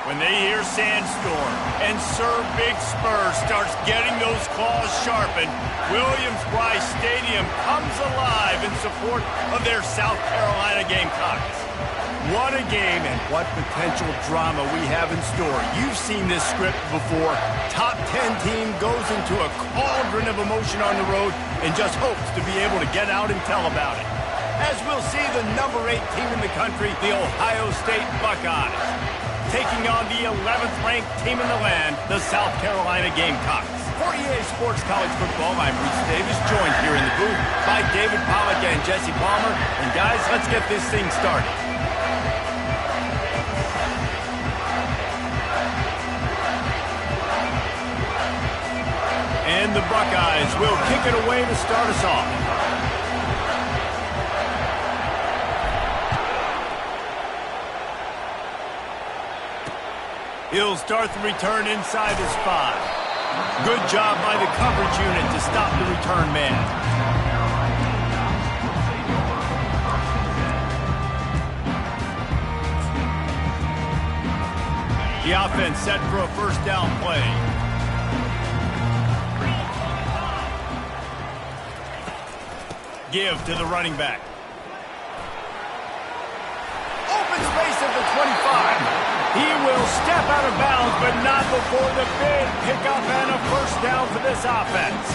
When they hear Sandstorm and Sir Big Spur starts getting those claws sharpened, Williams-Brice Stadium comes alive in support of their South Carolina Gamecocks. What a game and what potential drama we have in store. You've seen this script before. Top 10 team goes into a cauldron of emotion on the road and just hopes to be able to get out and tell about it. As we'll see the number 8 team in the country, the Ohio State Buckeyes, taking on the 11th ranked team in the land, the South Carolina Gamecocks. For EA Sports College Football, I'm Reese Davis, joined here in the booth by David Pollack and Jesse Palmer. And guys, let's get this thing started. And the Buckeyes will kick it away to start us off. He'll start the return inside his 5. Good job by the coverage unit to stop the return man. The offense set for a first down play. Give to the running back. Open space at the 25. He will step out of bounds, but not before the big pickup and a first down for this offense.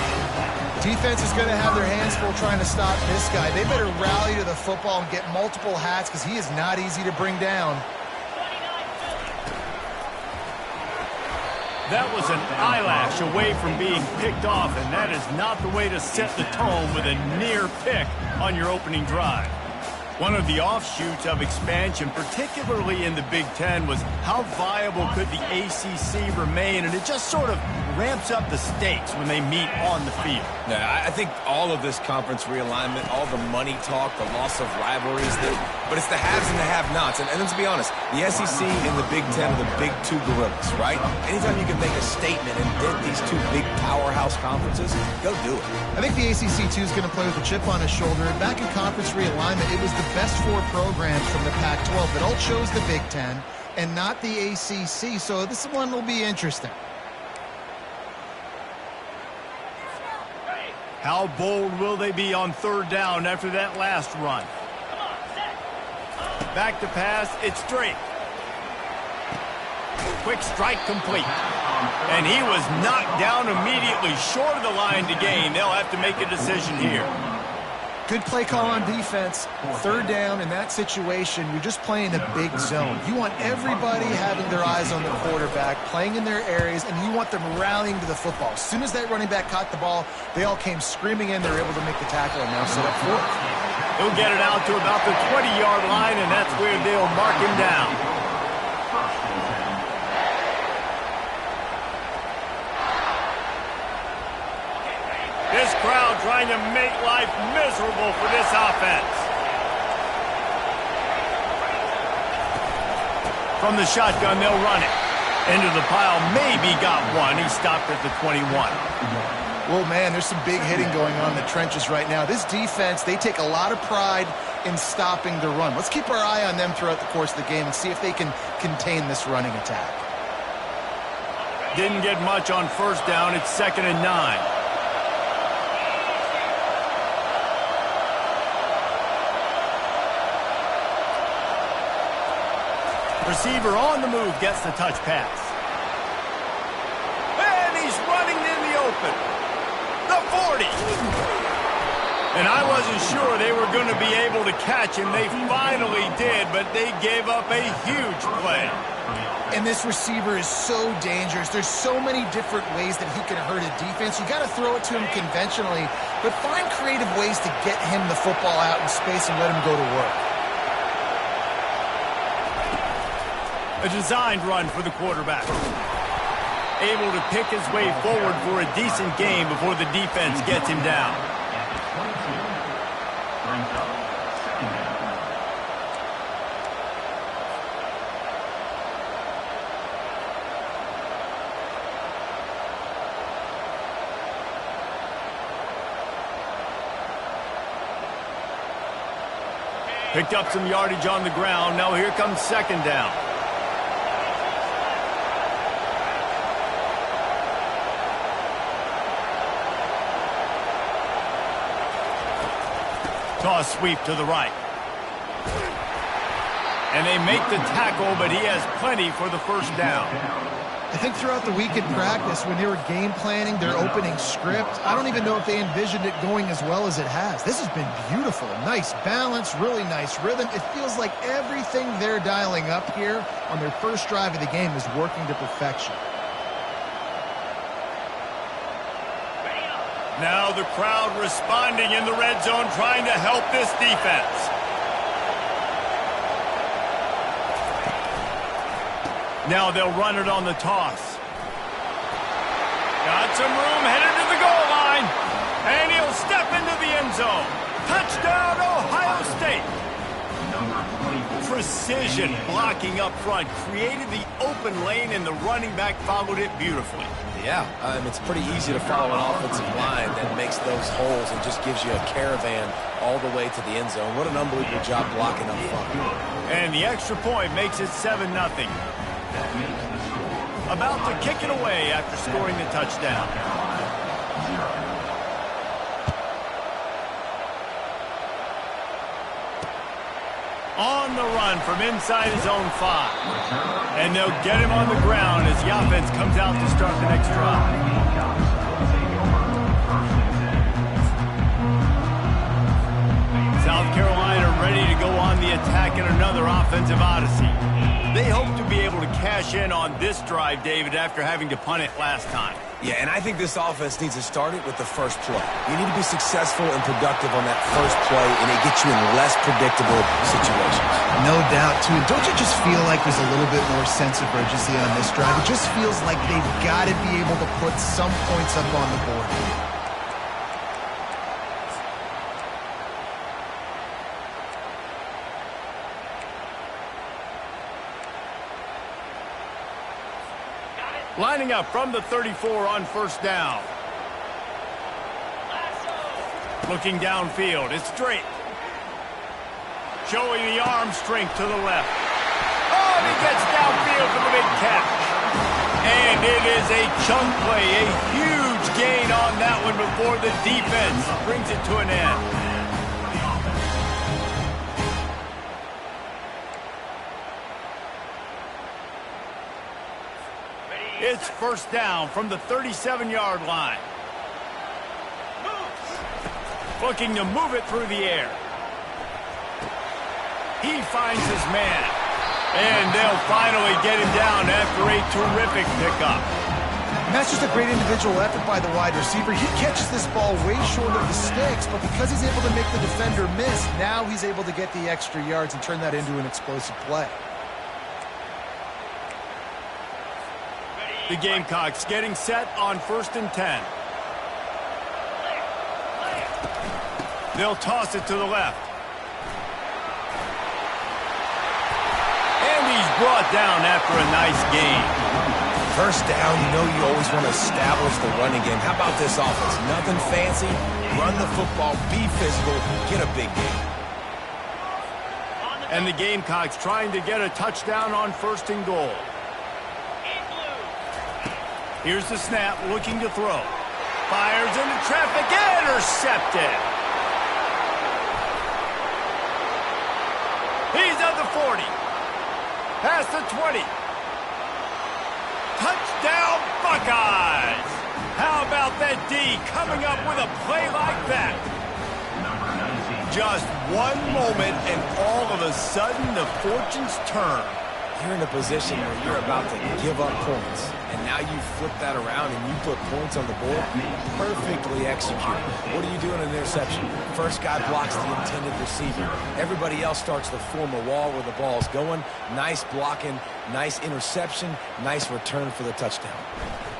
Defense is going to have their hands full trying to stop this guy. They better rally to the football and get multiple hats because he is not easy to bring down. That was an eyelash away from being picked off, and that is not the way to set the tone with a near pick on your opening drive. One of the offshoots of expansion, particularly in the Big Ten, was how viable could the ACC remain, and it just sort of ramps up the stakes when they meet on the field. Yeah, I think all of this conference realignment, all the money talk, the loss of rivalries, but it's the haves and the have-nots. And let's be honest, the SEC and the Big Ten are the big two gorillas, right? Anytime you can make a statement and dent these two big powerhouse conferences, go do it. I think the ACC, too, is going to play with a chip on his shoulder. Back in conference realignment, it was the best 4 programs from the Pac-12 that all chose the Big Ten and not the ACC. So this one will be interesting. How bold will they be on third down after that last run? Back to pass, it's straight. Quick strike complete. And he was knocked down immediately short of the line to gain. They'll have to make a decision here. Good play call on defense. Third down in that situation, you're just playing a big zone. You want everybody having their eyes on the quarterback, playing in their areas, and you want them rallying to the football. As soon as that running back caught the ball, they all came screaming in. They were able to make the tackle and now set up fourth. He'll get it out to about the 20-yard line, and that's where they'll mark him down. This crowd trying to make life miserable for this offense. From the shotgun, they'll run it. Into the pile, maybe got one. He stopped at the 21. Well, man, there's some big hitting going on in the trenches right now. This defense, they take a lot of pride in stopping the run. Let's keep our eye on them throughout the course of the game and see if they can contain this running attack. Didn't get much on first down. It's 2nd and 9. Receiver on the move gets the touch pass. And he's running in the open. The 40. And I wasn't sure they were going to be able to catch him. They finally did, but they gave up a huge play. And this receiver is so dangerous. There's so many different ways that he can hurt a defense. You got to throw it to him conventionally, but find creative ways to get him the football out in space and let him go to work. A designed run for the quarterback. Able to pick his way forward for a decent game before the defense gets him down. Picked up some yardage on the ground. Now here comes 2nd down. Toss sweep to the right. And they make the tackle, but he has plenty for the first down. I think throughout the week in practice, when they were game planning their opening script, I don't even know if they envisioned it going as well as it has. This has been beautiful. Nice balance, really nice rhythm. It feels like everything they're dialing up here on their first drive of the game is working to perfection. Now the crowd responding in the red zone, trying to help this defense. Now they'll run it on the toss. Got some room, headed to the goal line. And he'll step into the end zone. Touchdown, Ohio State. Precision blocking up front. Created the open lane, and the running back followed it beautifully. Yeah, it's pretty easy to follow an offensive line that makes those holes and just gives you a caravan all the way to the end zone. What an unbelievable job blocking up front. And the extra point makes it 7-0. About to kick it away after scoring the touchdown. On the run from inside his own 5. And they'll get him on the ground as the offense comes out to start the next drive. South Carolina ready to go on the attack in another offensive odyssey. They hope to be able to cash in on this drive, David, after having to punt it last time. Yeah, and I think this offense needs to start it with the first play. You need to be successful and productive on that first play, and it gets you in less predictable situations. No doubt, too. And don't you just feel like there's a little bit more sense of urgency on this drive? It just feels like they've got to be able to put some points up on the board. Lining up from the 34 on first down. Looking downfield, it's straight. Showing the arm strength to the left. Oh, and he gets downfield for the big catch. And it is a chunk play, a huge gain on that one before the defense brings it to an end. It's first down from the 37-yard line. Looking to move it through the air. He finds his man. And they'll finally get him down after a terrific pickup. And that's just a great individual effort by the wide receiver. He catches this ball way short of the sticks, but because he's able to make the defender miss, now he's able to get the extra yards and turn that into an explosive play. The Gamecocks getting set on 1st and 10. They'll toss it to the left. And he's brought down after a nice gain. First down, you always want to establish the running game. How about this offense? Nothing fancy. Run the football, be physical, get a big gain. And the Gamecocks trying to get a touchdown on 1st and goal. Here's the snap, looking to throw. Fires into traffic, intercepted. He's at the 40. Past the 20. Touchdown, Buckeyes. How about that D coming up with a play like that? Just one moment, and all of a sudden, the fortunes turn. You're in a position where you're about to give up points, and now you flip that around and you put points on the board. Perfectly executed. What do you do in an interception? First guy blocks the intended receiver. Everybody else starts to form a wall where the ball's going. Nice blocking, nice interception, nice return for the touchdown.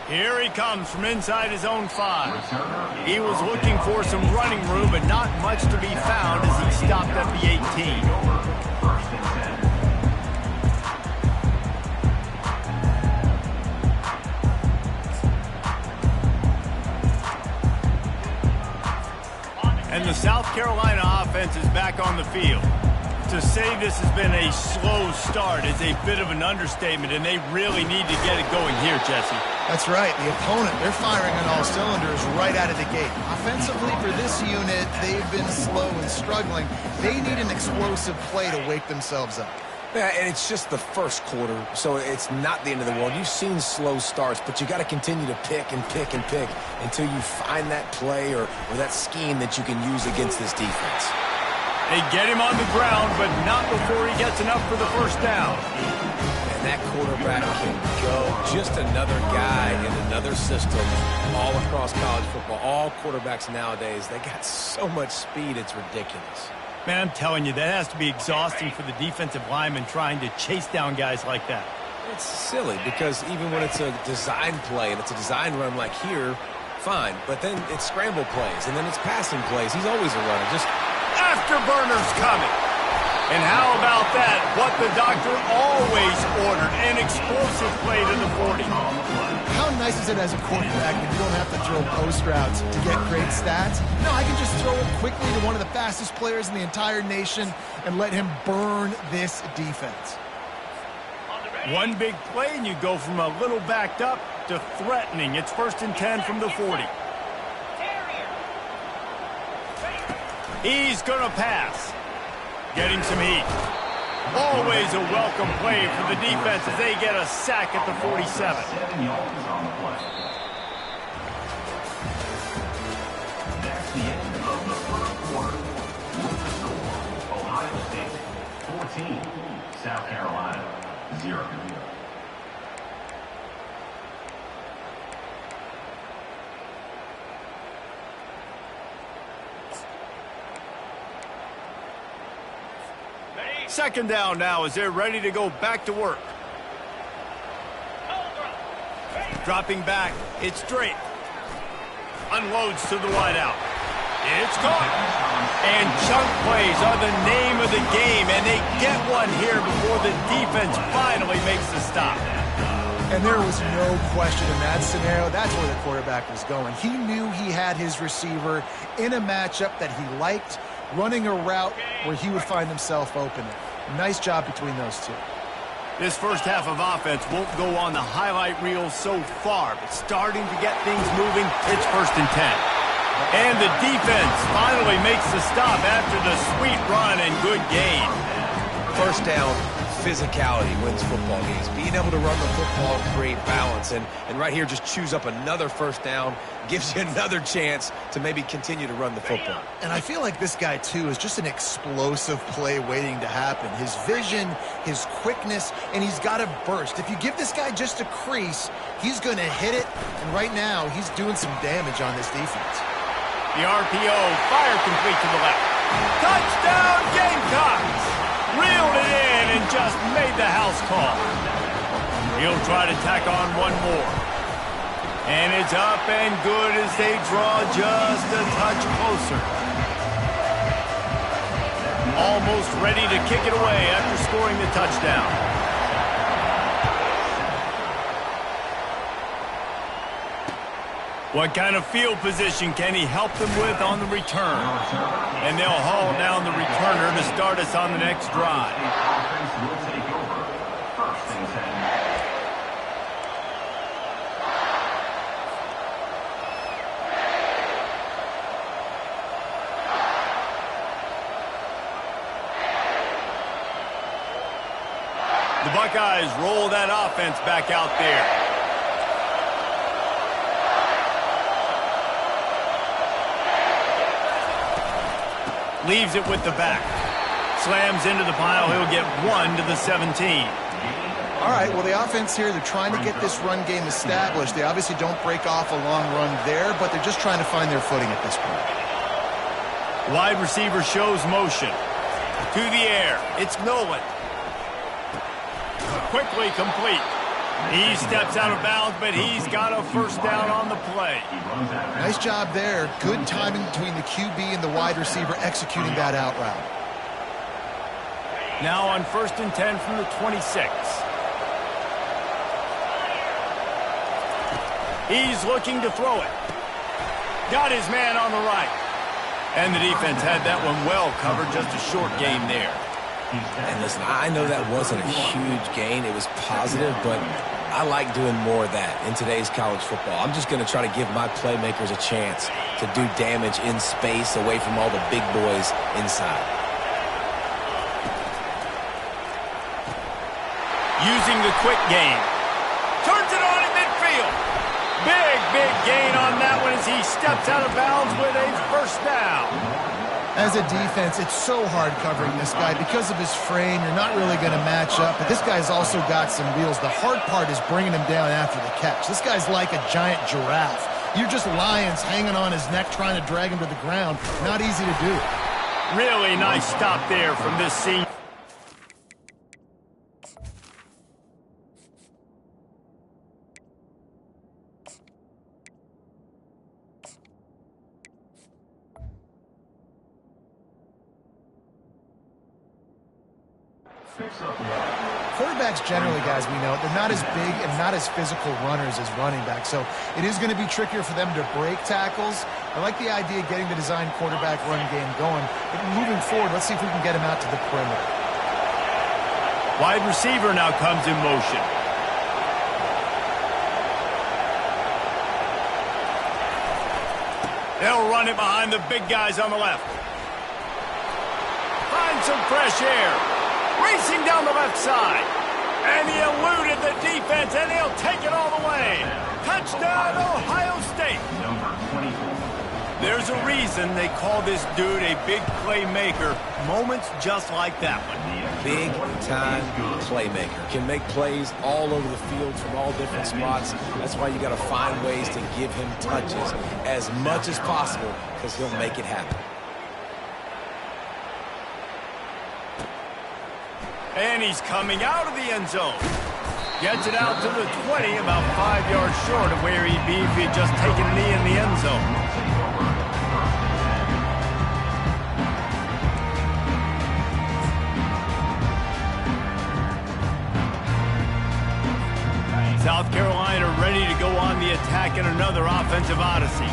Here he comes from inside his own 5. He was looking for some running room, but not much to be found as he stopped at the 18. And the South Carolina offense is back on the field. To say this has been a slow start is a bit of an understatement, and they really need to get it going here, Jesse. That's right. The opponent, they're firing on all cylinders right out of the gate. Offensively, for this unit, they've been slow and struggling. They need an explosive play to wake themselves up. Yeah, and it's just the first quarter, so it's not the end of the world. You've seen slow starts, but you got to continue to pick and pick and pick until you find that play or that scheme that you can use against this defense. They get him on the ground, but not before he gets enough for the first down. And that quarterback can go. Just another guy in another system all across college football. All quarterbacks nowadays, they got so much speed, it's ridiculous. Man, I'm telling you, that has to be exhausting for the defensive lineman trying to chase down guys like that. It's silly because even when it's a design play and it's a design run like here, fine. But then it's scramble plays, and then it's passing plays. He's always a runner. Just afterburners coming. And how about that? What the doctor always ordered, an explosive play to the 40. How nice is it as a quarterback when you don't have to throw post routes to get great stats? No, I can just throw it quickly to one of the fastest players in the entire nation and let him burn this defense. One big play and you go from a little backed up to threatening. It's 1st and 10 from the 40. He's going to pass. Getting some heat. Always a welcome play for the defense as they get a sack at the 47. 7 yards on the play. That's the end of the first quarter. With the score, Ohio State 14, South Carolina 0. Second down now as they're ready to go back to work. Dropping back, it's Drake. Unloads to the wideout. It's gone. And chunk plays are the name of the game, and they get one here before the defense finally makes the stop. And there was no question in that scenario. That's where the quarterback was going. He knew he had his receiver in a matchup that he liked, running a route where he would find himself open. Nice job between those two. This first half of offense won't go on the highlight reel so far, but starting to get things moving, it's 1st and 10. And the defense finally makes the stop after the sweet run and good gain. First down, physicality wins football games. Being able to run the football and create balance. And right here, just choose up another first down, gives you another chance to maybe continue to run the football. And I feel like this guy, too, is just an explosive play waiting to happen. His vision, his quickness, and he's got a burst. If you give this guy just a crease, he's going to hit it. And right now, he's doing some damage on this defense. The RPO, fire complete to the left. Touchdown, Gamecocks! Reeled it in and just made the house call. He'll try to tack on one more. And it's up and good as they draw just a touch closer. Almost ready to kick it away after scoring the touchdown. What kind of field position can he help them with on the return? And they'll haul down the returner to start us on the next drive. Offense will take over. 1st and 10. The Buckeyes roll that offense back out there. Leaves it with the back. Slams into the pile. He'll get 1 to the 17. All right, well, the offense here, they're trying to get this run game established. They obviously don't break off a long run there, but they're just trying to find their footing at this point. Wide receiver shows motion. To the air. It's Nolan. Quickly complete. He steps out of bounds, but he's got a first down on the play. Nice job there. Good timing between the QB and the wide receiver executing that out route. Now on 1st and 10 from the 26. He's looking to throw it. Got his man on the right. And the defense had that one well covered. Just a short gain there. And listen, I know that wasn't a huge gain. It was positive, but I like doing more of that in today's college football. I'm just going to try to give my playmakers a chance to do damage in space away from all the big boys inside. Using the quick game. Turns it on in midfield. Big gain on that one as he steps out of bounds with a first down. As a defense, it's so hard covering this guy. Because of his frame, you're not really going to match up. But this guy's also got some wheels. The hard part is bringing him down after the catch. This guy's like a giant giraffe. You're just lions hanging on his neck trying to drag him to the ground. Not easy to do. Really nice stop there from this senior. Quarterbacks generally, guys, we know, they're not as big and not as physical runners as running backs, so it is going to be trickier for them to break tackles. I like the idea of getting the design quarterback run game going, but moving forward, let's see if we can get him out to the perimeter. Wide receiver now comes in motion. They'll run it behind the big guys on the left. Find some fresh air. Racing down the left side. And he eluded the defense, and he'll take it all the way. Touchdown, Ohio State. Number 24. There's a reason they call this dude a big playmaker. Moments just like that one. Big-time playmaker. Can make plays all over the field from all different spots. That's why you got to find ways to give him touches as much as possible, because he'll make it happen. And he's coming out of the end zone. Gets it out to the 20, about 5 yards short of where he'd be if he'd just taken a knee in the end zone. South Carolina ready to go on the attack in another offensive odyssey.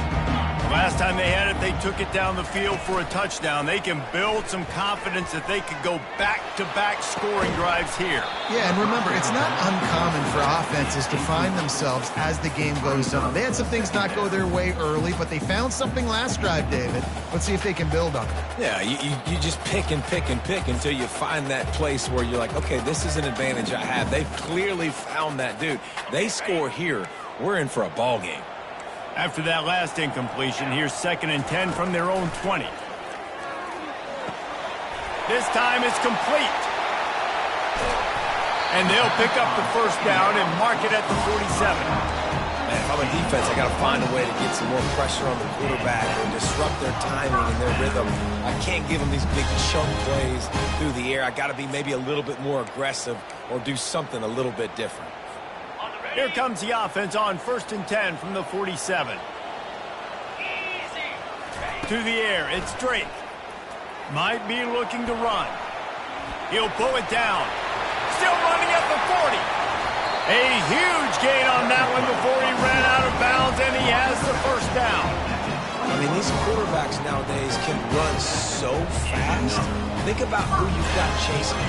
The last time they had it, they took it down the field for a touchdown. They can build some confidence that they could go back-to-back scoring drives here. Yeah, and remember, it's not uncommon for offenses to find themselves as the game goes on. They had some things not go their way early, but they found something last drive, David. Let's see if they can build on it. Yeah, you just pick and pick and pick until you find that place where you're like, okay, this is an advantage I have. They've clearly found that dude. They score here, we're in for a ball game. After that last incompletion, here's 2nd and 10 from their own 20. This time it's complete. And they'll pick up the first down and mark it at the 47. Man, if I'm a defense, I got to find a way to get some more pressure on the quarterback or disrupt their timing and their rhythm. I can't give them these big chunk plays through the air. I got to be maybe a little bit more aggressive or do something a little bit different. Here comes the offense on 1st and 10 from the 47. To the air, it's Drake. Might be looking to run. He'll pull it down. Still running at the 40. A huge gain on that one before he ran out of bounds, and he has the first down. I mean, these quarterbacks nowadays can run so fast. Think about who you've got chasing.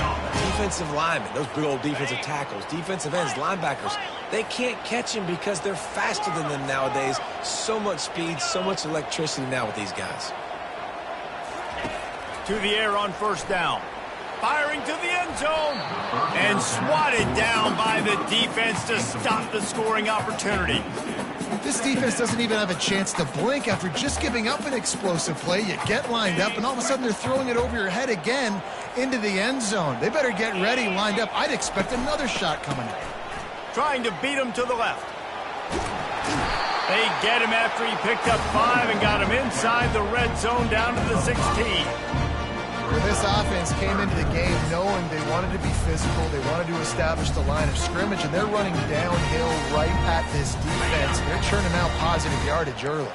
Defensive linemen, those big old defensive tackles, defensive ends, linebackers. They can't catch him because they're faster than them nowadays. So much speed, so much electricity now with these guys. To the air on 1st down. Firing to the end zone. And swatted down by the defense to stop the scoring opportunity. This defense doesn't even have a chance to blink after just giving up an explosive play. You get lined up, and all of a sudden they're throwing it over your head again into the end zone. They better get ready, lined up. I'd expect another shot coming in. Trying to beat him to the left. They get him after he picked up 5 and got him inside the red zone down to the 16. This offense came into the game knowing they wanted to be physical, they wanted to establish the line of scrimmage, and they're running downhill right at this defense. They're churning out positive yardage early.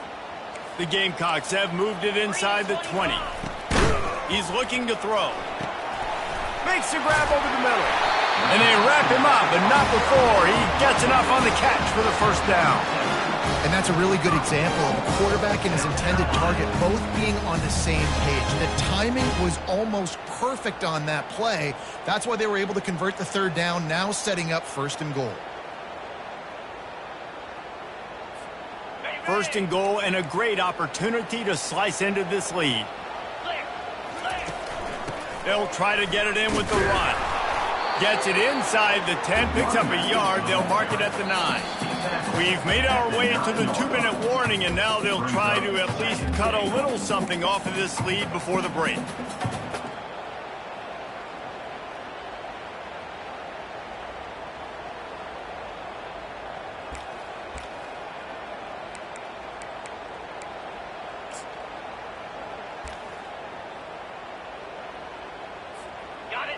The Gamecocks have moved it inside the 20. He's looking to throw. Makes a grab over the middle. And they wrap him up, but not before he gets enough on the catch for the first down. And that's a really good example of a quarterback and his intended target both being on the same page. The timing was almost perfect on that play. That's why they were able to convert the third down, now setting up 1st and goal. 1st and goal, and a great opportunity to slice into this lead. They'll try to get it in with the run. Gets it inside the 10, picks up a yard. They'll mark it at the 9. We've made our way to the 2-minute warning, and now they'll try to at least cut a little something off of this lead before the break.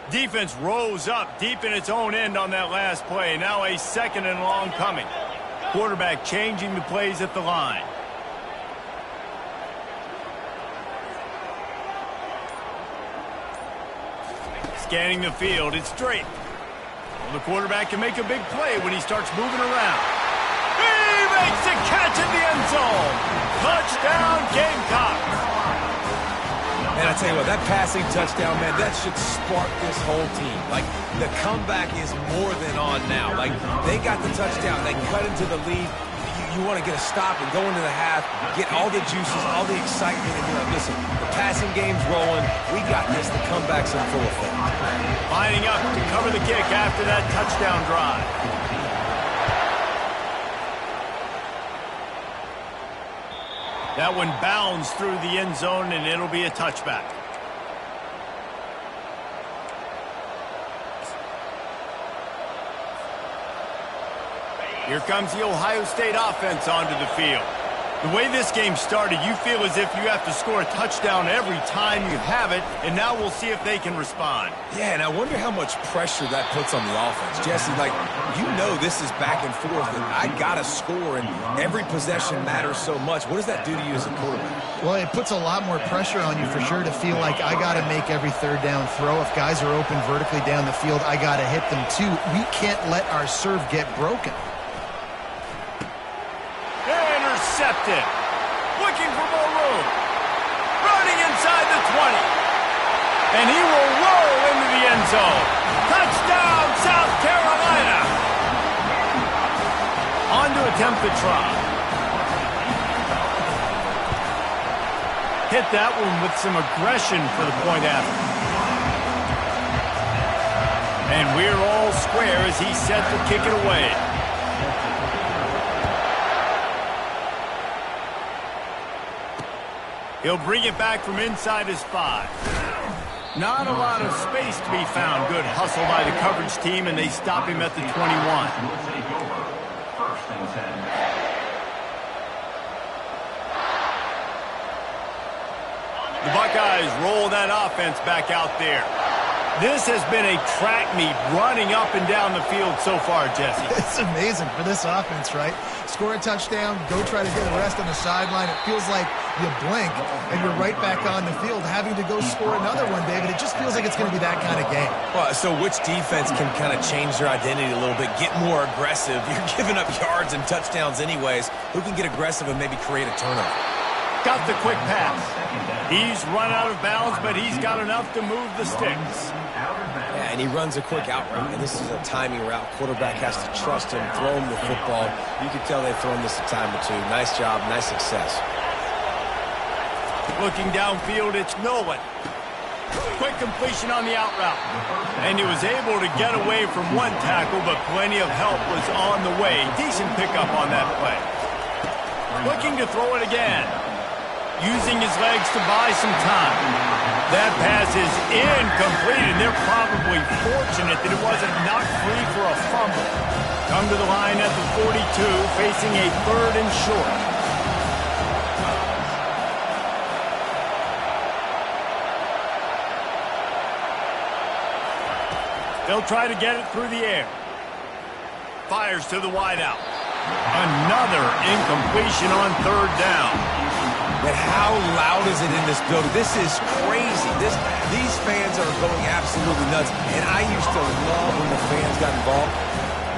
Defense rose up deep in its own end on that last play. Now a 2nd and long coming. Quarterback changing the plays at the line. Scanning the field, it's straight. Well, the quarterback can make a big play when he starts moving around. He makes a catch in the end zone. Touchdown, Gamecocks. And I tell you what, that passing touchdown, man, that should spark this whole team. Like, the comeback is more than on now. Like, they got the touchdown. They cut into the lead. You want to get a stop and go into the half, get all the juices, all the excitement, and you're like, listen, the passing game's rolling. We got this. The comeback's in full effect. Lining up to cover the kick after that touchdown drive. That one bounds through the end zone, and it'll be a touchback. Here comes the Ohio State offense onto the field. The way this game started, you feel as if you have to score a touchdown every time you have it, and now we'll see if they can respond. Yeah, and I wonder how much pressure that puts on the offense. Jesse, like, you know this is back and forth, and I got to score, and every possession matters so much. What does that do to you as a quarterback? Well, it puts a lot more pressure on you for sure to feel like I got to make every third down throw. If guys are open vertically down the field, I got to hit them too. We can't let our serve get broken. Intercepted. Looking for more room. Running inside the 20. And he will roll into the end zone. Touchdown, South Carolina. On to attempt the try. Hit that one with some aggression for the point after. And we're all square as he's set to kick it away. He'll bring it back from inside his 5. Not a lot of space to be found. Good hustle by the coverage team, and they stop him at the 21. The Buckeyes roll that offense back out there. This has been a track meet running up and down the field so far, Jesse. It's amazing for this offense, right? Score a touchdown, go try to get a rest on the sideline. It feels like you blink and you're right back on the field having to go score another one, David. It just feels like it's going to be that kind of game. Well, so which defense can kind of change their identity a little bit, get more aggressive? You're giving up yards and touchdowns anyways. Who can get aggressive and maybe create a turnover? Got the quick pass. He's run out of bounds, but he's got enough to move the sticks. Yeah, and he runs a quick out route, and this is a timing route. Quarterback has to trust him, throw him the football. You can tell they've thrown this a time or two. Nice job, nice success. Looking downfield, it's Nolan. Quick completion on the out route. And he was able to get away from one tackle, but plenty of help was on the way. Decent pickup on that play. Looking to throw it again. Using his legs to buy some time. That pass is incomplete, and they're probably fortunate that it wasn't knocked free for a fumble. Come to the line at the 42, facing a 3rd and short. They'll try to get it through the air. Fires to the wideout. Another incompletion on 3rd down. But how loud is it in this building? This is crazy. These fans are going absolutely nuts. And I used to love when the fans got involved.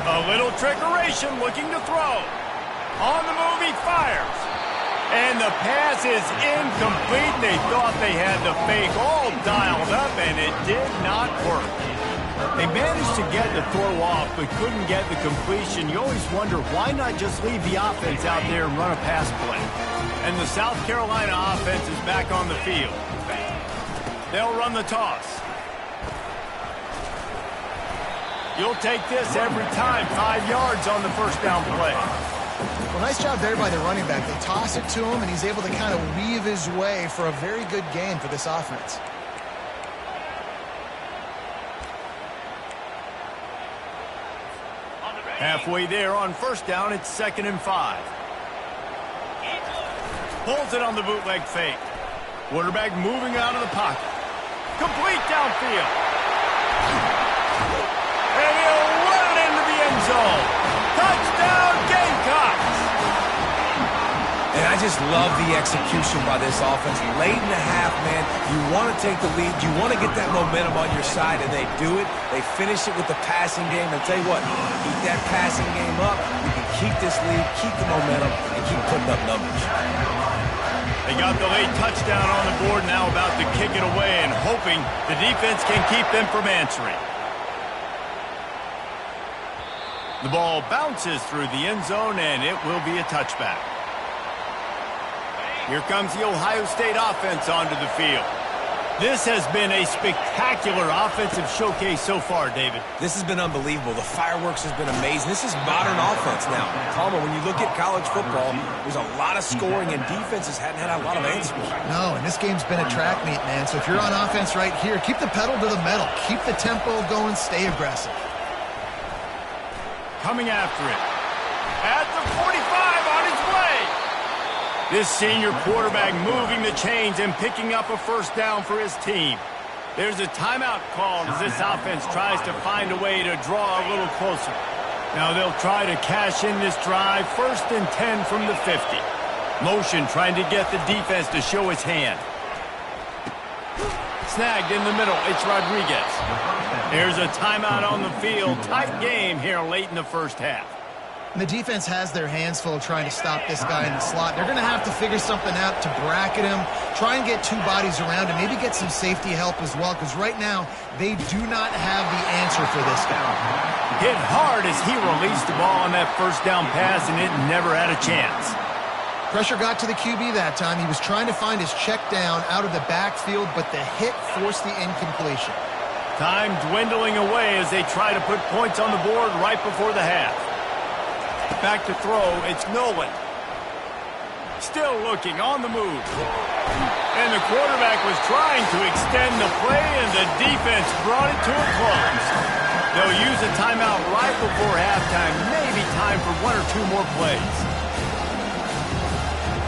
A little trickeration looking to throw. On the move, he fires. And the pass is incomplete. They thought they had the fake all dialed up, and it did not work. They managed to get the throw off, but couldn't get the completion. You always wonder, why not just leave the offense out there and run a pass play? And the South Carolina offense is back on the field. They'll run the toss. You'll take this every time. 5 yards on the first down play. Well, nice job there by the running back. They toss it to him, and he's able to kind of weave his way for a very good gain for this offense. Halfway there on first down, it's 2nd and 5. Pulls it on the bootleg fake. Quarterback moving out of the pocket. Complete downfield. And he'll run it into the end zone. Touchdown, Gamecocks! And I just love the execution by this offense. Late in the half, man, you want to take the lead. You want to get that momentum on your side, and they do it. They finish it with the passing game. And tell you what, keep that passing game up. You can keep this lead, keep the momentum, and keep putting up numbers. They got the late touchdown on the board, now about to kick it away and hoping the defense can keep them from answering. The ball bounces through the end zone, and it will be a touchback. Here comes the Ohio State offense onto the field. This has been a spectacular offensive showcase so far, David. This has been unbelievable. The fireworks has been amazing. This is modern offense now. Palmer, when you look at college football, there's a lot of scoring, and defenses hadn't had a lot of answers. No, and this game's been a track meet, man. So if you're on offense right here, keep the pedal to the metal. Keep the tempo going. Stay aggressive. Coming after it. At the 45 on his way. This senior quarterback moving the chains and picking up a first down for his team. There's a timeout called as this offense tries to find a way to draw a little closer. Now they'll try to cash in this drive. 1st and 10 from the 50. Motion trying to get the defense to show its hand. Snagged in the middle. It's Rodriguez. There's a timeout on the field. Tight game here late in the first half. And the defense has their hands full trying to stop this guy in the slot. They're going to have to figure something out to bracket him, try and get 2 bodies around him, maybe get some safety help as well, because right now they do not have the answer for this guy. Hit hard as he released the ball on that first down pass, and it never had a chance. Pressure got to the QB that time. He was trying to find his check down out of the backfield, but the hit forced the incompletion. Time dwindling away as they try to put points on the board right before the half. Back to throw, it's Nolan. Still looking on the move. And the quarterback was trying to extend the play, and the defense brought it to a close. They'll use a timeout right before halftime, maybe time for 1 or 2 more plays.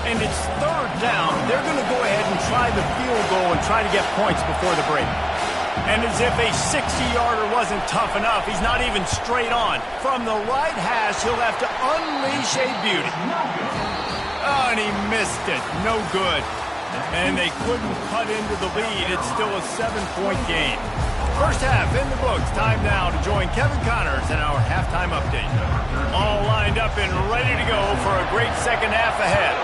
And it's 3rd down. They're going to go ahead and try the field goal and try to get points before the break. And as if a 60-yarder wasn't tough enough, he's not even straight on. From the right hash, he'll have to unleash a beauty. Oh, and he missed it. No good. And they couldn't cut into the lead. It's still a 7-point game. First half in the books. Time now to join Kevin Connors in our halftime update. All lined up and ready to go for a great second half ahead.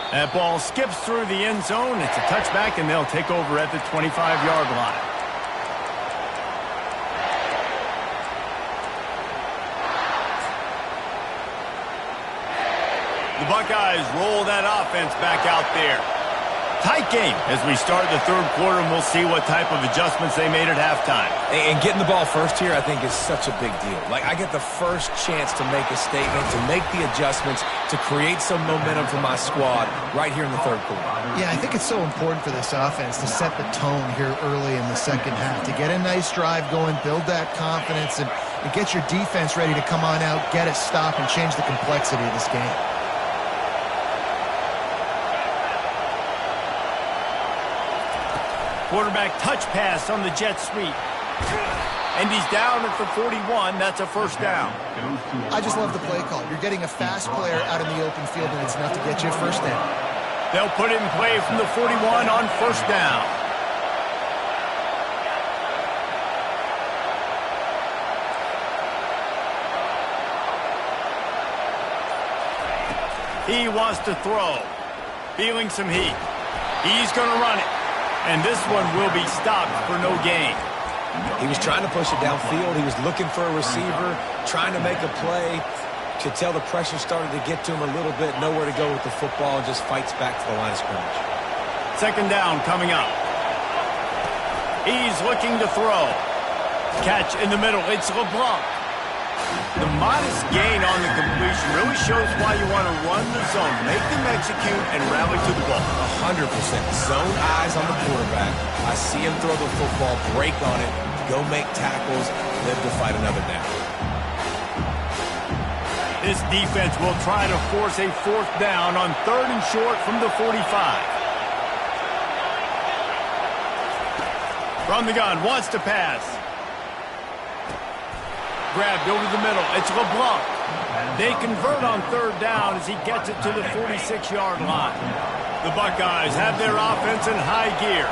That ball skips through the end zone. It's a touchback, and they'll take over at the 25-yard line. The Buckeyes roll that offense back out there. Tight game as we start the 3rd quarter, and we'll see what type of adjustments they made at halftime. And getting the ball first here, I think, is such a big deal. Like, I get the first chance to make a statement, to make the adjustments, to create some momentum for my squad right here in the 3rd quarter. Yeah, I think it's so important for this offense to set the tone here early in the second half, to get a nice drive going, build that confidence, and get your defense ready to come on out, get a stop, and change the complexity of this game. Quarterback touch pass on the jet sweep. And he's down at the 41. That's a first down. I just love the play call. You're getting a fast player out in the open field, and it's enough to get you a first down. They'll put it in play from the 41 on first down. He wants to throw. Feeling some heat. He's going to run it. And this one will be stopped for no gain. He was trying to push it downfield. He was looking for a receiver, trying to make a play. Could tell the pressure started to get to him a little bit. Nowhere to go with the football, and just fights back to the line of scrimmage. Second down coming up. He's looking to throw. Catch in the middle. It's LeBlanc. The modest gain on the completion really shows why you want to run the zone, make them execute, and rally to the ball. 100%. Zone eyes on the quarterback. I see him throw the football, break on it, go make tackles, live to fight another down. This defense will try to force a fourth down on 3rd and short from the 45. From the gun, wants to pass. Grabbed over the middle. It's LeBlanc. They convert on 3rd down as he gets it to the 46-yard line. The Buckeyes have their offense in high gear.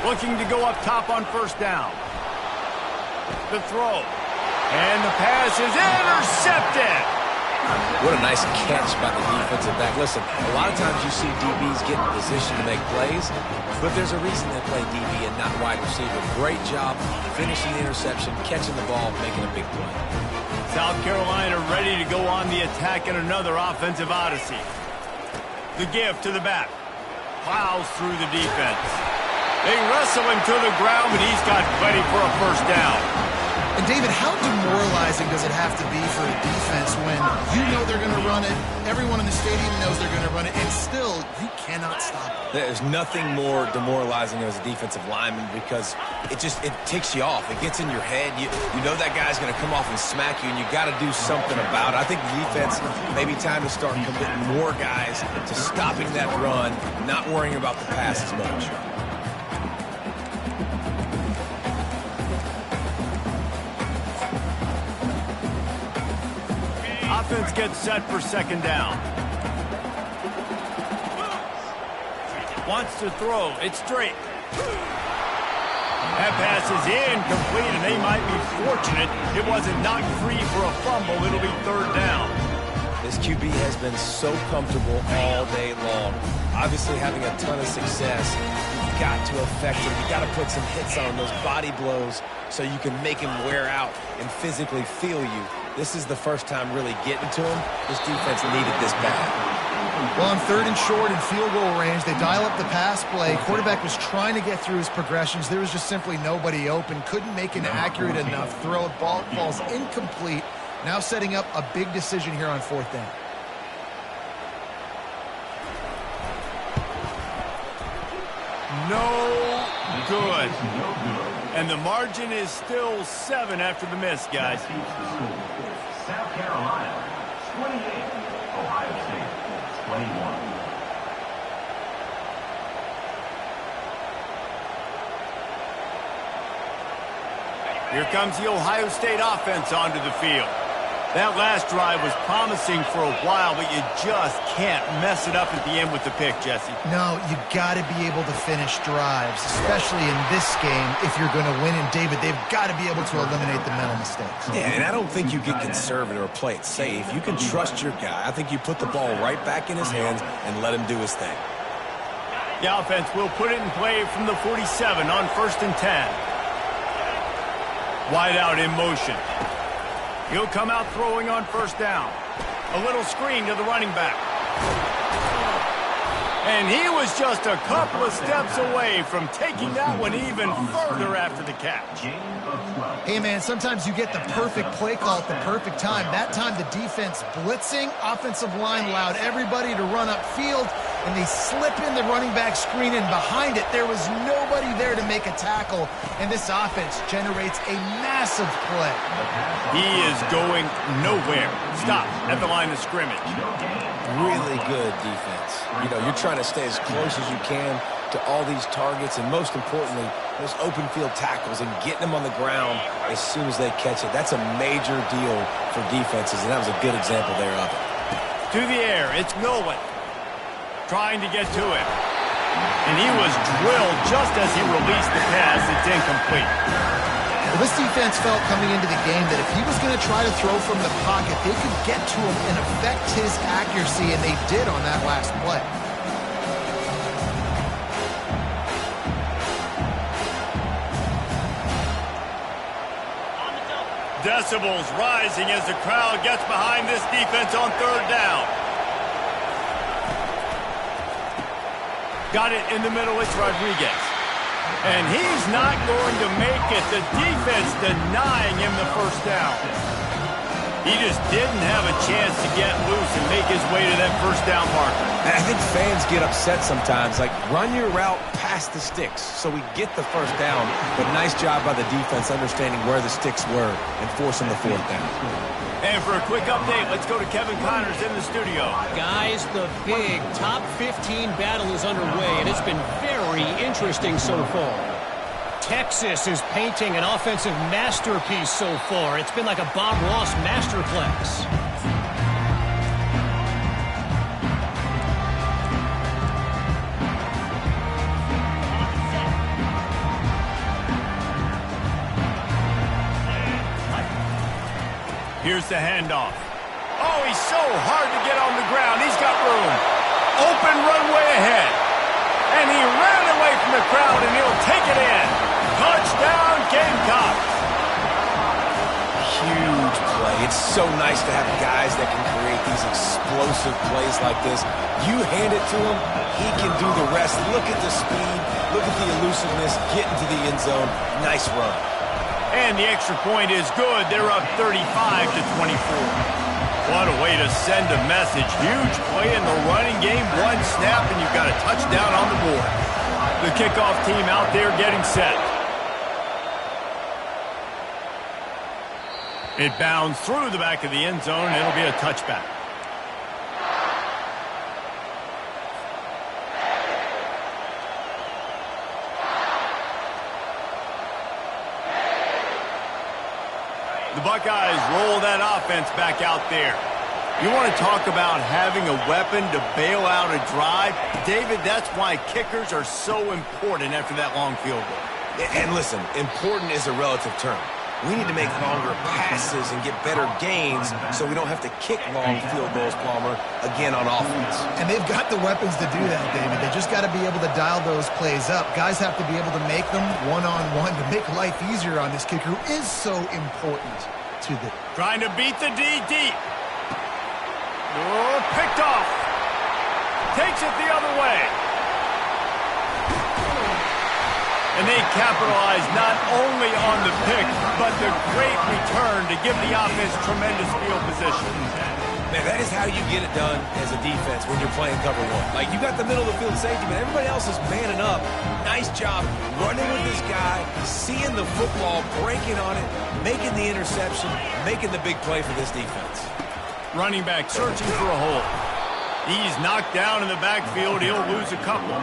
Looking to go up top on 1st down. The throw. And the pass is intercepted. What a nice catch by the defensive back. Listen, a lot of times you see DBs get in position to make plays, but there's a reason they play DB and not wide receiver. Great job finishing the interception, catching the ball, making a big play. South Carolina ready to go on the attack in another offensive odyssey. The give to the back. Plows through the defense. They wrestle him to the ground, but he's got plenty for a 1st down. And, David, how demoralizing does it have to be for a defense when you know they're going to run it, everyone in the stadium knows they're going to run it, and still you cannot stop it? There's nothing more demoralizing as a defensive lineman because it ticks you off. It gets in your head. You know that guy's going to come off and smack you, and you got to do something about it. I think the defense may be time to start committing more guys to stopping that run, not worrying about the pass as much. Offense gets set for 2nd down. Wants to throw. It's straight. That pass is incomplete, and they might be fortunate it wasn't knocked free for a fumble. It'll be 3rd down. This QB has been so comfortable all day long. Obviously having a ton of success. You've got to affect him. You've got to put some hits on him, those body blows, so you can make him wear out and physically feel you. This is the first time really getting to him. This defense needed this bad. Well, on 3rd and short and field goal range, they dial up the pass play. Quarterback was trying to get through his progressions. There was just simply nobody open. Couldn't make an accurate enough throw. Ball falls incomplete. Now setting up a big decision here on 4th down. No good. And the margin is still 7 after the miss, guys. South Carolina, 28. Ohio State, 21. Here comes the Ohio State offense onto the field. That last drive was promising for a while, but you just can't mess it up at the end with the pick, Jesse. No, you got to be able to finish drives, especially in this game if you're going to win. And, David, they've got to be able to eliminate the mental mistakes. Yeah, and I don't think you get conservative or play it safe. You can trust your guy. I think you put the ball right back in his hands and let him do his thing. The offense will put it in play from the 47 on 1st and 10. Wide out in motion. He'll come out throwing on 1st down. A little screen to the running back. And he was just a couple of steps away from taking that one even further after the catch. Hey, man, sometimes you get the perfect play call at the perfect time. That time the defense blitzing, offensive line allowed everybody to run upfield, and they slip in the running back screen, and behind it there was nobody there to make a tackle, and this offense generates a massive play. He is going nowhere. Stop at the line of scrimmage. Really good defense. You know, you're trying to stay as close as you can to all these targets, and most importantly, those open field tackles and getting them on the ground as soon as they catch it. That's a major deal for defenses, and that was a good example there of it. To the air, it's Nolan trying to get to him. And he was drilled just as he released the pass. It's incomplete. Well, this defense felt coming into the game that if he was going to try to throw from the pocket, they could get to him and affect his accuracy, and they did on that last play. Decibels rising as the crowd gets behind this defense on third down. Got it in the middle. It's Rodriguez. And he's not going to make it. The defense denying him the first down. He just didn't have a chance to get loose and make his way to that first down marker. I think fans get upset sometimes. Like, run your route past the sticks so we get the first down. But nice job by the defense understanding where the sticks were and forcing the fourth down. And for a quick update, let's go to Kevin Connors in the studio. Guys, the big top 15 battle is underway, and it's been very interesting so far. Texas is painting an offensive masterpiece so far. It's been like a Bob Ross masterclass. Here's the handoff. Oh, he's so hard to get on the ground. He's got room. Open runway ahead. And he ran away from the crowd, and he'll take it in. Touchdown, Gamecocks. Huge play. It's so nice to have guys that can create these explosive plays like this. You hand it to him, he can do the rest. Look at the speed. Look at the elusiveness. Get into the end zone. Nice run. And the extra point is good. They're up 35-24. What a way to send a message. Huge play in the running game. One snap, and you've got a touchdown on the board. The kickoff team out there getting set. It bounds through the back of the end zone, and it'll be a touchback. The Buckeyes roll that offense back out there. You want to talk about having a weapon to bail out a drive? David, that's why kickers are so important after that long field goal. And listen, important is a relative term. We need to make longer passes and get better gains so we don't have to kick long field goals, Palmer, again on offense. And they've got the weapons to do that, David. They just got to be able to dial those plays up. Guys have to be able to make them one-on-one to make life easier on this kicker who is so important to the... Trying to beat the D deep. Oh, picked off. Takes it the other way. And they capitalize not only on the pick, but the great return to give the offense tremendous field position. Man, that is how you get it done as a defense when you're playing cover one. Like, you got the middle of the field safety, but everybody else is manning up. Nice job running with this guy, seeing the football, breaking on it, making the interception, making the big play for this defense. Running back searching for a hole. He's knocked down in the backfield. He'll lose a couple.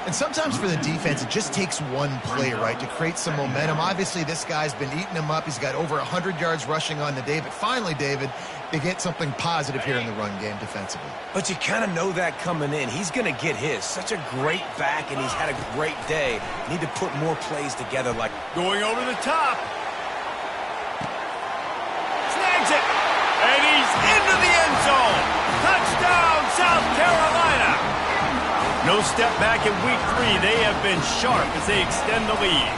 And sometimes for the defense, it just takes one play, right, to create some momentum. Obviously, this guy's been eating him up. He's got over 100 yards rushing on the day. But finally, David, they get something positive here in the run game defensively. But you kind of know that coming in. He's going to get his. Such a great back, and he's had a great day. Need to put more plays together like... Going over the top. Snags it. And he's into the end zone. Touchdown, South Carolina. No step back in week 3. They have been sharp as they extend the lead.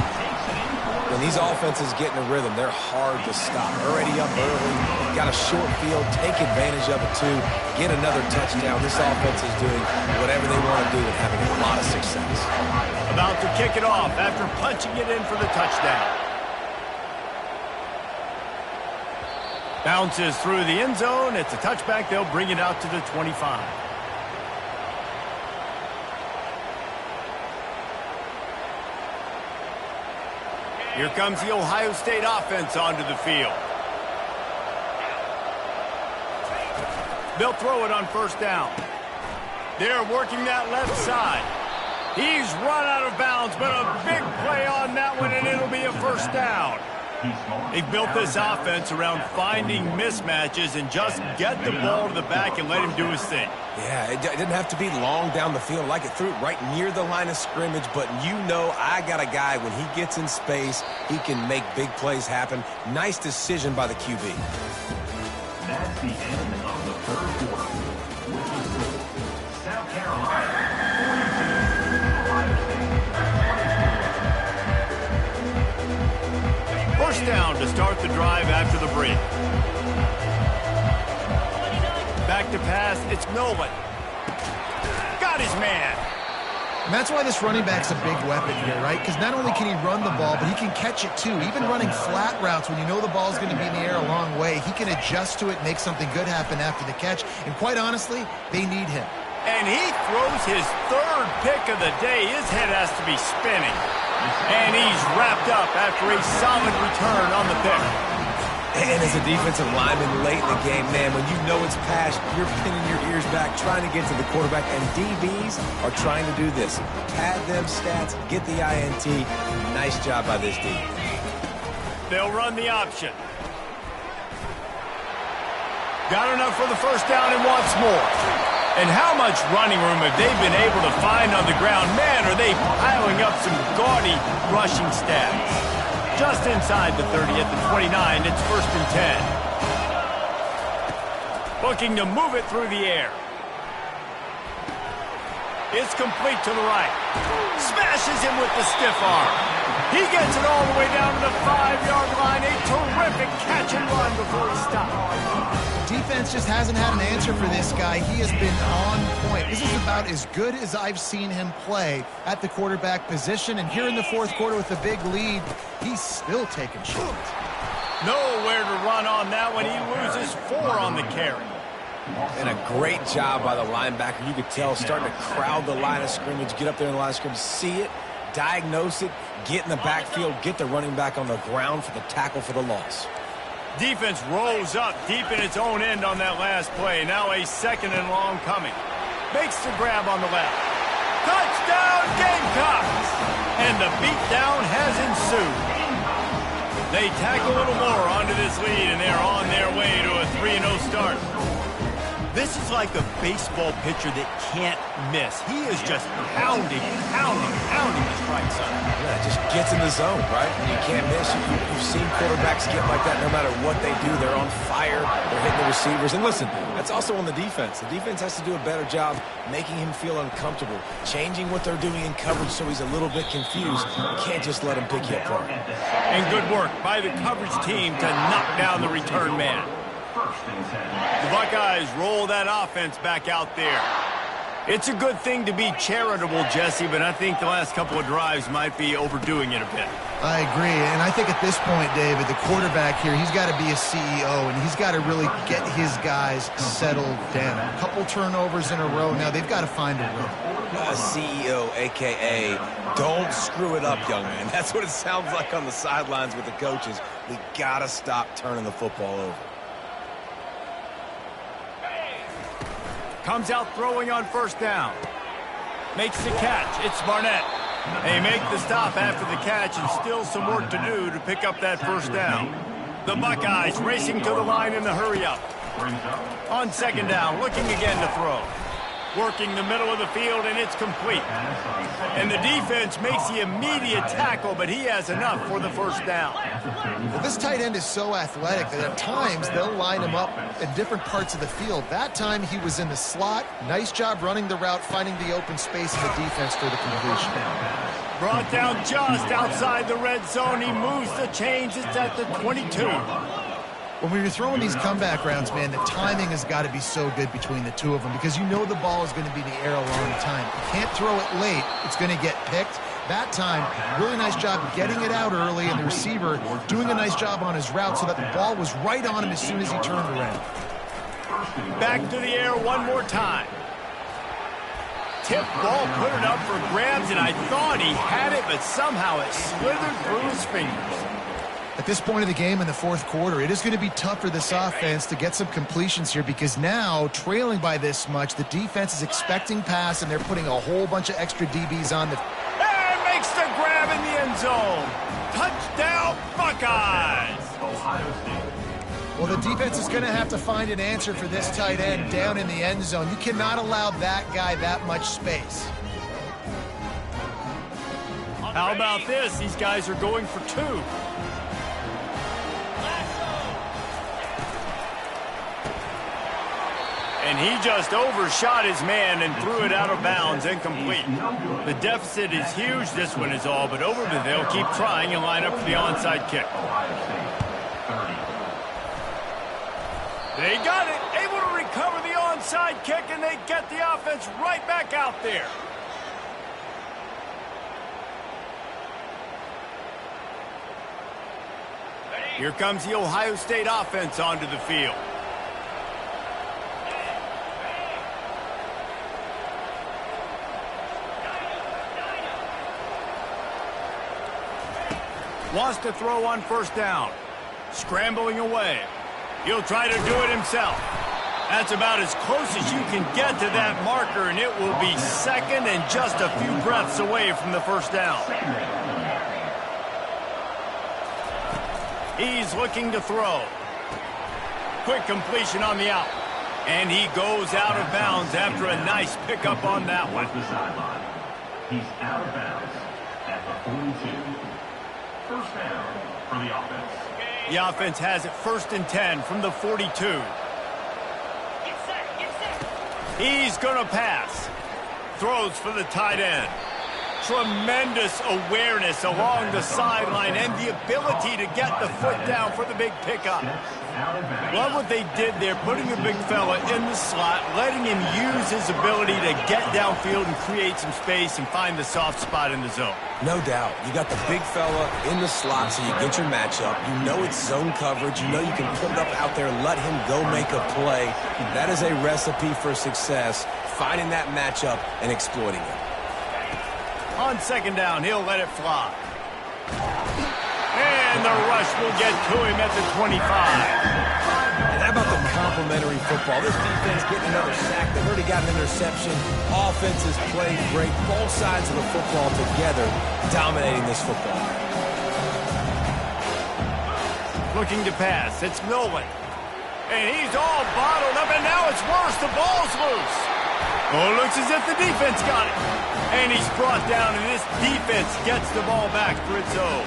When these offenses get in a rhythm, they're hard to stop. Already up early, got a short field, take advantage of it too, get another touchdown. This offense is doing whatever they want to do and having a lot of success. About to kick it off after punching it in for the touchdown. Bounces through the end zone. It's a touchback. They'll bring it out to the 25. Here comes the Ohio State offense onto the field. They'll throw it on first down. They're working that left side. He's run out of bounds, but a big play on that one, and it'll be a first down. They've built this offense around finding mismatches and just get the ball to the back and let him do his thing. Yeah, it didn't have to be long down the field. Like it threw it right near the line of scrimmage, but you know I got a guy, when he gets in space, he can make big plays happen. Nice decision by the QB. That's the end of the third quarter. With the score, South Carolina 42, Ohio State 24. First down to start the drive after the break. Back to pass, it's Nolan. Got his man. And that's why this running back's a big weapon here, right? Because not only can he run the ball, but he can catch it too. Even running flat routes when you know the ball's going to be in the air a long way, he can adjust to it, make something good happen after the catch. And quite honestly, they need him. And he throws his third pick of the day. His head has to be spinning. And he's wrapped up after a solid return on the pick. And as a defensive lineman late in the game, man, when you know it's past, you're pinning your ears back, trying to get to the quarterback, and DBs are trying to do this. Pad them stats, get the INT. Nice job by this D. They'll run the option. Got enough for the first down and wants more. And how much running room have they been able to find on the ground? Man, are they piling up some gaudy rushing stats. Just inside the 30 at the 29, it's 1st and 10. Looking to move it through the air. It's complete to the right. Smashes him with the stiff arm. He gets it all the way down to the 5-yard line. A terrific catch and run before he stopped. Defense just hasn't had an answer for this guy. He has been on point. This is about as good as I've seen him play at the quarterback position. And here in the fourth quarter with a big lead, he's still taking shots. Nowhere to run on that one. He loses 4 on the carry. And a great job by the linebacker. You could tell, starting to crowd the line of scrimmage, get up there in the line of scrimmage, see it, diagnose it, get in the backfield, get the running back on the ground for the tackle for the loss. Defense rolls up deep in its own end on that last play. Now a 2nd and long coming. Makes the grab on the left. Touchdown, Gamecocks! And the beatdown has ensued. They tack a little more onto this lead, and they're on their way to a 3-0 start. This is like a baseball pitcher that can't miss. He is just pounding the strike zone. Yeah, it just gets in the zone, right? You can't miss. You've seen quarterbacks get like that no matter what they do. They're on fire. They're hitting the receivers. And listen, that's also on the defense. The defense has to do a better job making him feel uncomfortable, changing what they're doing in coverage so he's a little bit confused. You can't just let him pick you apart. And good work by the coverage team to knock down the return man. The Buckeyes roll that offense back out there. It's a good thing to be charitable, Jesse, but I think the last couple of drives might be overdoing it a bit. I agree, and I think at this point, David, the quarterback here, he's got to be a CEO, and he's got to really get his guys settled down. A couple turnovers in a row. Now they've got to find a rhythm. CEO, a.k.a. don't screw it up, young man. That's what it sounds like on the sidelines with the coaches. We got to stop turning the football over. Comes out throwing on first down. Makes the catch. It's Barnett. They make the stop after the catch, and still some work to do to pick up that first down. The Buckeyes racing to the line in the hurry-up. On 2nd down, looking again to throw. Working the middle of the field, and it's complete. And the defense makes the immediate tackle, but he has enough for the first down. Well, this tight end is so athletic that at times they'll line him up in different parts of the field. That time he was in the slot. Nice job running the route, finding the open space in the defense for the completion. Brought down just outside the red zone. He moves the chains. It's at the 22. When you're throwing these comeback rounds, man, the timing has got to be so good between the two of them because you know the ball is going to be in the air a long time. You can't throw it late. It's going to get picked. That time, really nice job getting it out early, and the receiver doing a nice job on his route so that the ball was right on him as soon as he turned around. Back to the air one more time. Tip ball, put it up for grabs, and I thought he had it, but somehow it slithered through his fingers. At this point of the game in the fourth quarter, it is going to be tough for this offense to get some completions here because now, trailing by this much, the defense is expecting pass, and they're putting a whole bunch of extra DBs on the... And makes the grab in the end end zone. Touchdown, Buckeyes! Ohio State. Well, the defense is going to have to find an answer for this tight end down in the end zone. You cannot allow that guy that much space. How about this? These guys are going for 2. And he just overshot his man and threw it out of bounds, incomplete. The deficit is huge. This one is all but over, but they'll keep trying and line up for the onside kick. They got it, able to recover the onside kick, and they get the offense right back out there. Here comes the Ohio State offense onto the field. Wants to throw on first down. Scrambling away. He'll try to do it himself. That's about as close as you can get to that marker, and it will be second and just a few breaths away from the first down. He's looking to throw. Quick completion on the out. And he goes out of bounds after a nice pickup on that one. The sideline. He's out of bounds at the 42. First down for the offense. The offense has it 1st and 10 from the 42. He's going to pass. Throws for the tight end. Tremendous awareness along the sideline and the ability to get the foot down for the big pickup. Love what they did there, putting a big fella in the slot, letting him use his ability to get downfield and create some space and find the soft spot in the zone. No doubt. You got the big fella in the slot, so you get your matchup. You know it's zone coverage. You know you can put it up out there, let him go make a play. That is a recipe for success, finding that matchup and exploiting it. On second down, he'll let it fly. And the rush will get to him at the 25. And how about the complementary football? This defense getting another sack. They've already got an interception. Offense is playing great. Both sides of the football together dominating this football. Looking to pass. It's Nolan. And he's all bottled up, and now it's worse. The ball's loose. Oh, it looks as if the defense got it. And he's brought down, and this defense gets the ball back for its own.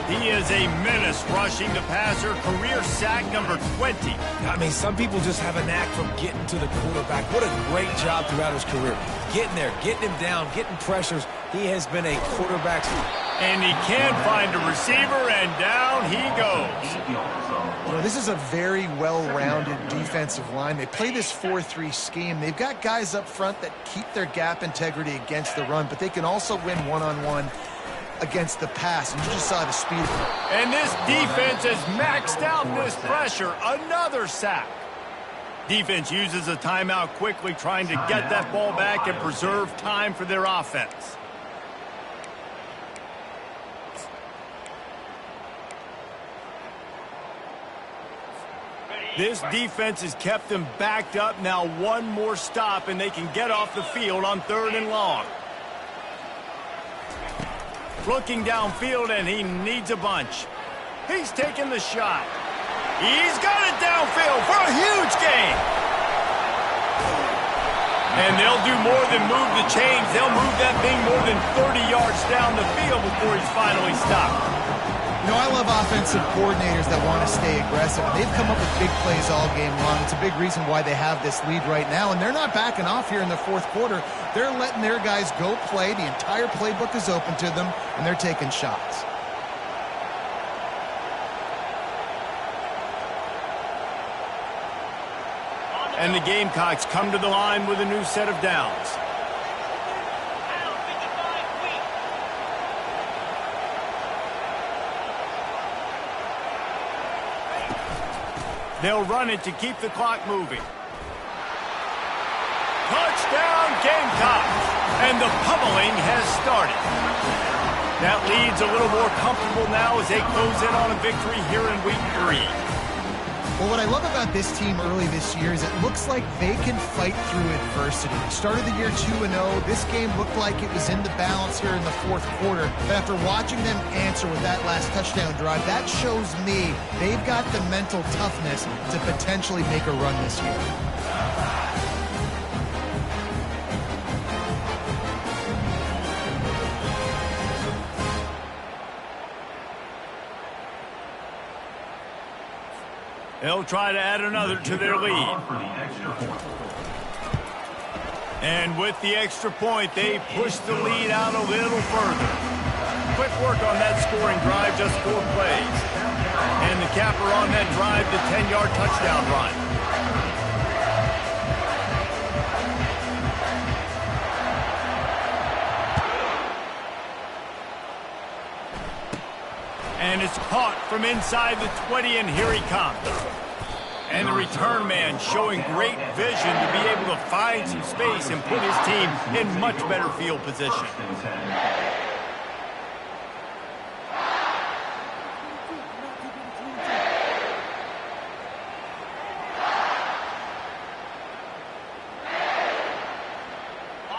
He is a menace rushing the passer. Career sack number 20. I mean, some people just have a knack for getting to the quarterback. What a great job throughout his career. Getting there, getting him down, getting pressures. He has been a quarterback. And he can find a receiver, and down he goes. You know, this is a very well-rounded defensive line. They play this 4-3 scheme. They've got guys up front that keep their gap integrity against the run, but they can also win one-on-one against the pass. And you just saw the speed. And this defense has maxed out this pressure. Another sack. Defense uses a timeout quickly, trying to get that ball back and preserve time for their offense. This defense has kept them backed up. Now one more stop, and they can get off the field on 3rd and long. Looking downfield, and he needs a bunch. He's taking the shot. He's got it downfield for a huge gain. And they'll do more than move the chains. They'll move that thing more than 30 yards down the field before he's finally stopped. You know, I love offensive coordinators that want to stay aggressive. They've come up with big plays all game long. It's a big reason why they have this lead right now, and they're not backing off here in the 4th quarter. They're letting their guys go play. The entire playbook is open to them, and they're taking shots. And the Gamecocks come to the line with a new set of downs. They'll run it to keep the clock moving. Touchdown, Gamecocks! And the pummeling has started. That lead's a little more comfortable now as they close in on a victory here in week 3. Well, what I love about this team early this year is it looks like they can fight through adversity. Started the year 2-0. This game looked like it was in the balance here in the fourth quarter. But after watching them answer with that last touchdown drive, that shows me they've got the mental toughness to potentially make a run this year. They'll try to add another to their lead. And with the extra point, they push the lead out a little further. Quick work on that scoring drive, just 4 plays. And the capper on that drive, the 10-yard touchdown run. And it's caught from inside the 20, and here he comes. And the return man showing great vision to be able to find some space and put his team in much better field position.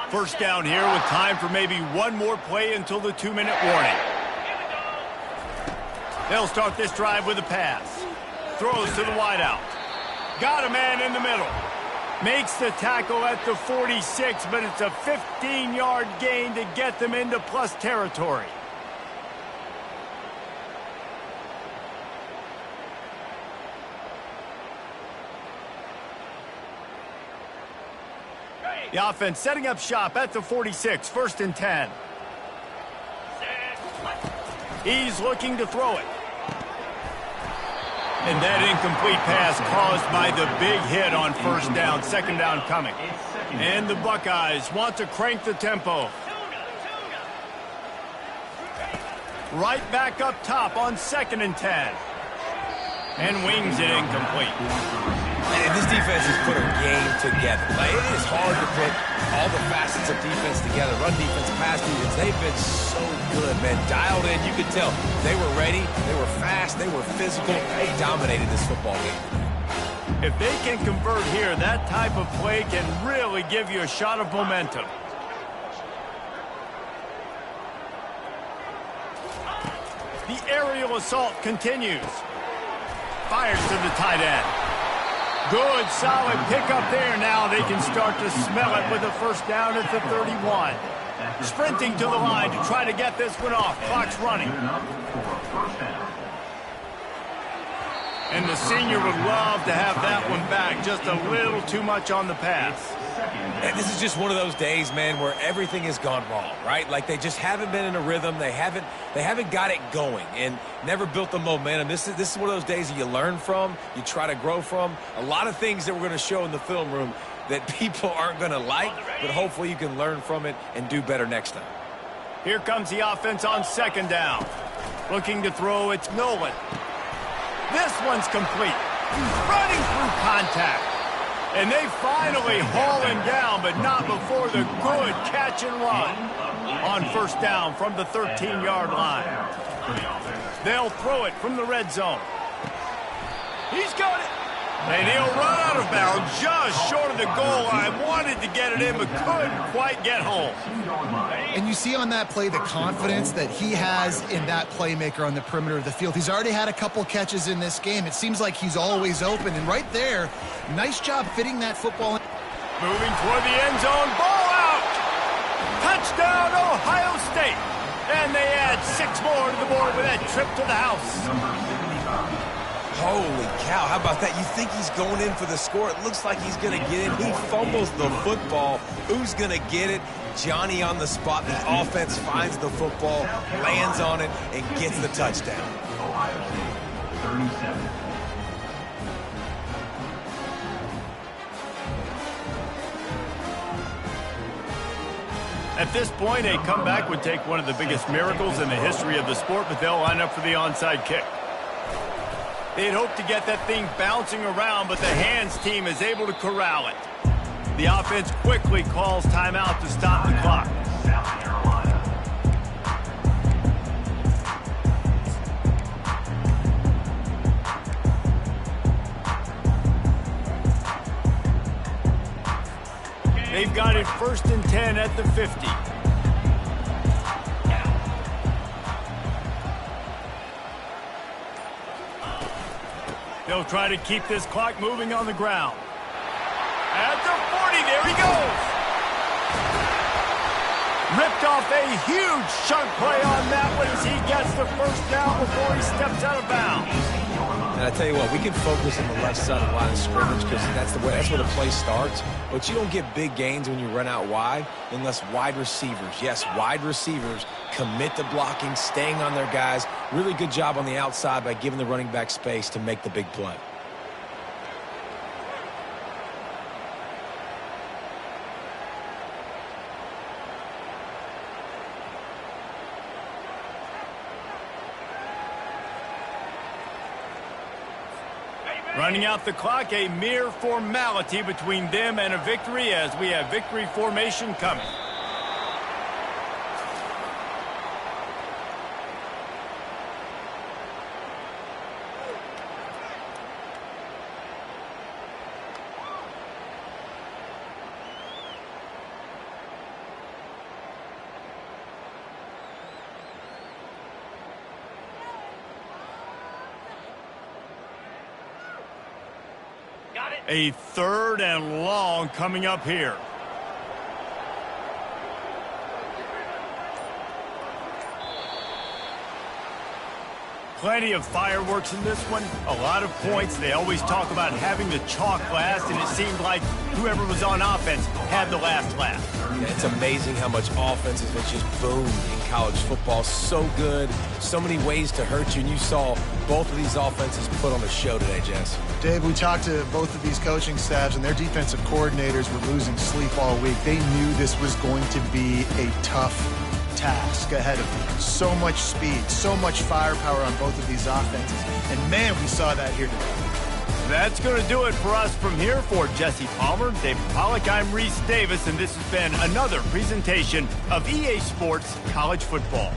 First down here with time for maybe one more play until the 2-minute warning. They'll start this drive with a pass. Throws to the wideout. Got a man in the middle. Makes the tackle at the 46, but it's a 15-yard gain to get them into plus territory. The offense setting up shop at the 46, 1st and 10. He's looking to throw it. And that incomplete pass caused by the big hit on 1st down, 2nd down coming. And the Buckeyes want to crank the tempo. Right back up top on 2nd and 10. And wings it incomplete. And this defense has put a game together. Like, it is hard to put all the facets of defense together. Run defense, pass defense, they've been so good, man. Dialed in, you could tell. They were ready, they were fast, they were physical. They dominated this football game. If they can convert here, that type of play can really give you a shot of momentum. The aerial assault continues. Fires to the tight end. Good, solid pickup there. Now they can start to smell it with a 1st down at the 31. Sprinting to the line to try to get this one off. Clock's running. And the senior would love to have that one back. Just a little too much on the pass. And this is just one of those days, man, where everything has gone wrong, right? Like they just haven't been in a rhythm. They haven't got it going and never built the momentum. This is one of those days that you learn from, you try to grow from. A lot of things that we're going to show in the film room that people aren't going to like, but hopefully you can learn from it and do better next time. Here comes the offense on 2nd down. Looking to throw, it's Nolan. This one's complete. Running through contact. And they finally haul him down, but not before the good catch and run on 1st down from the 13-yard line. They'll throw it from the red zone. He's got it. And he'll run out of bounds just short of the goal line. Wanted to get it in, but couldn't quite get home. And you see on that play the confidence that he has in that playmaker on the perimeter of the field. He's already had a couple catches in this game. It seems like he's always open. And right there, nice job fitting that football. Moving toward the end zone. Ball out. Touchdown, Ohio State. And they add 6 more to the board with that trip to the house. Holy cow, how about that? You think he's going in for the score. It looks like he's going to get it. He fumbles the football. Who's going to get it? Johnny on the spot. The offense finds the football, lands on it, and gets the touchdown. Ohio State, 37. At this point, a comeback would take one of the biggest miracles in the history of the sport, but they'll line up for the onside kick. They'd hope to get that thing bouncing around, but the hands team is able to corral it. The offense quickly calls timeout to stop the clock. South Carolina. first and 10 at the 50. They'll try to keep this clock moving on the ground. At the 40, there he goes. Ripped off a huge chunk play on that one as he gets the first down before he steps out of bounds. And I tell you what, we can focus on the left side of the line of scrimmage because that's where the play starts. But you don't get big gains when you run out wide unless wide receivers, yes, wide receivers, commit to blocking, staying on their guys. Really good job on the outside by giving the running back space to make the big play. Running out the clock, a mere formality between them and a victory as we have victory formation coming. A third and long coming up here. Plenty of fireworks in this one. A lot of points. They always talk about having the chalk last, and it seemed like whoever was on offense had the last laugh. Yeah, it's amazing how much offense has just boomed in college football. So good. So many ways to hurt you, and you saw both of these offenses put on a show today, Jess. Dave, we talked to both of these coaching staffs, and their defensive coordinators were losing sleep all week. They knew this was going to be a tough task ahead of them. So much speed, so much firepower on both of these offenses. And, man, we saw that here today. That's going to do it for us from here. For Jesse Palmer, David Pollack, I'm Reese Davis, and this has been another presentation of EA Sports College Football.